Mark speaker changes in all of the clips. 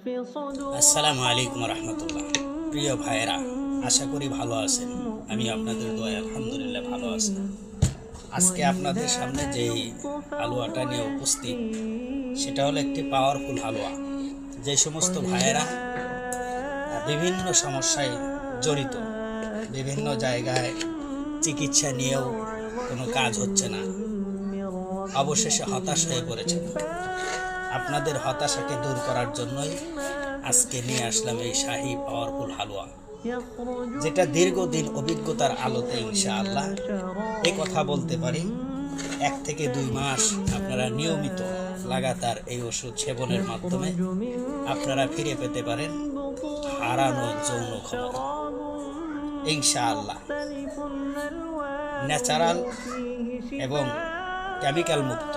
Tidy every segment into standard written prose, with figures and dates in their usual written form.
Speaker 1: আসসালামু আলাইকুম রহমতুল্লাহ। প্রিয় ভাইয়েরা, আশা করি ভালো আছেন। আমি আপনাদের দোয়ায় আলহামদুলিল্লাহ ভালো আছি। আজকে আপনাদের সামনে যে হালুয়াটা নিয়ে উপস্থিত, সেটা হলো একটি পাওয়ারফুল হালুয়া। যে সমস্ত ভাইয়েরা বিভিন্ন সমস্যায় জড়িত, বিভিন্ন জায়গায় চিকিৎসা নিয়েও কোনো কাজ হচ্ছে না, অবশেষে হতাশ হয়ে পড়েছেন, আপনাদের হতাশাকে দূর করার জন্যই আজকে নিয়ে আসলাম এই শাহী পাওয়ারফুল হালুয়া, যেটা দীর্ঘদিন অভিজ্ঞতার আলোতে ইনশাআল্লাহ এই কথা বলতে পারি 1 থেকে 2 মাস আপনারা নিয়মিত লাগাতার এই ওষুধ সেবনের মাধ্যমে আপনারা ফিরে পেতে পারেন হারানো যৌন ক্ষমতা ইনশাআল্লাহ। ন্যাচারাল এবং কেমিক্যাল মুক্ত,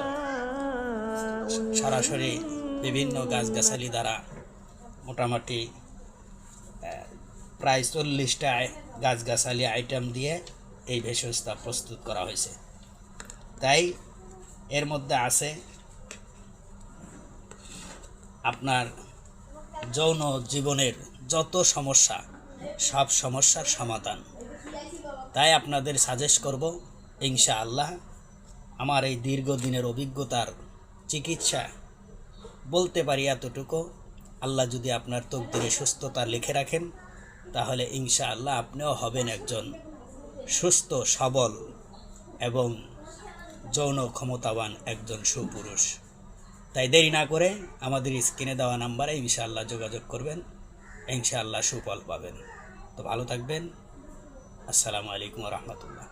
Speaker 1: সরাসরি বিভিন্ন গাছগাছালি দ্বারা মোটামুটি প্রায় 40টা গাছগাছালি আইটেম দিয়ে এই ভেষজটা প্রস্তুত করা হয়েছে। তাই এর মধ্যে আছে আপনার যৌন জীবনের যত সমস্যা, সব সমস্যার সমাধান। তাই আপনাদের সাজেস্ট করব, ইনশাআল্লাহ আমার এই দীর্ঘদিনের অভিজ্ঞতার চিকিৎসা বলতে পারি এতটুকু, আল্লাহ যদি আপনার তকদিরে সুস্থতা লিখে রাখেন, তাহলে ইনশাআল্লাহ আপনিও হবেন একজন সুস্থ সবল এবং যৌন ক্ষমতাবান একজন সুপুরুষ। তাই দেরি না করে আমাদের স্ক্রিনে দেওয়া নাম্বারে ইনশাআল্লাহ যোগাযোগ করবেন, ইনশাআল্লাহ সুফল পাবেন। তো ভালো থাকবেন। আসসালামু আলাইকুম রহমতুল্লাহ।